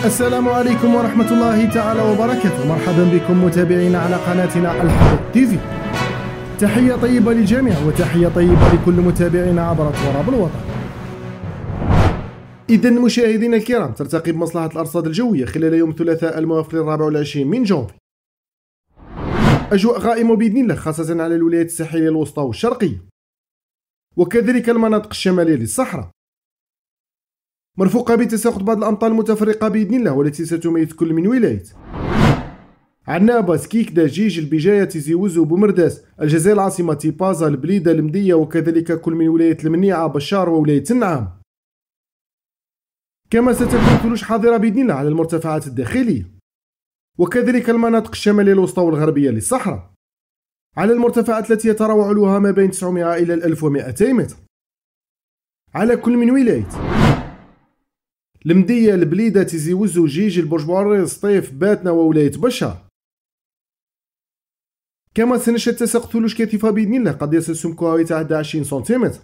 السلام عليكم ورحمة الله تعالى وبركاته. مرحبا بكم متابعينا على قناتنا الحدث تيفي. تحية طيبة للجميع وتحية طيبة لكل متابعينا عبر تراب الوطن. إذا مشاهدينا الكرام، ترتقب مصلحة الأرصاد الجوية خلال يوم الثلاثاء الموافق 24 من جونفي أجواء غائمة بإذن الله، خاصة على الولايات الساحلية الوسطى والشرقية وكذلك المناطق الشمالية للصحراء، مرفوقة بتساقط بعض الأمطار المتفرقة بإذن الله والتي ستميز كل من ولاية. عنابة، سكيكدا، جيجل، بجاية، تيزي وزو، بومرداس، الجزائر العاصمة، تيبازا، البليدة، المدية وكذلك كل من ولاية المنيعة، بشار وولاية النعام. كما ستكون ثلوج حاضرة بإذن الله على المرتفعات الداخلية وكذلك المناطق الشمالية الوسطى والغربية للصحراء على المرتفعات التي يتراوح علوها ما بين 900 إلى 1200 متر على كل من ولاية المدية، البليدة، تيزي وزو، جيجل، برج بوعريض، سطيف، باتنا وولاية بشار. كما سنشهد تساقط ثلوج كثيفة بإذن الله قد يصل سمكها يتعدى 20 سنتيمتر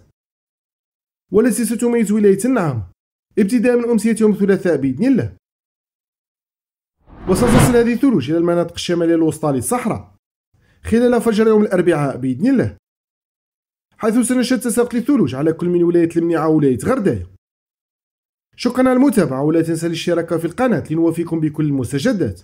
والتي ستميز ولاية النعام ابتداء من أمسية يوم الثلاثاء بإذن الله. وستصل هذه الثلوج إلى المناطق الشمالية الوسطى للصحراء خلال فجر يوم الأربعاء بإذن الله، حيث سنشهد تساقط الثلوج على كل من ولاية المنيعة وولاية غرداية. شكرا على المتابعة ولا تنسى الاشتراك في القناة لنوافيكم بكل المستجدات.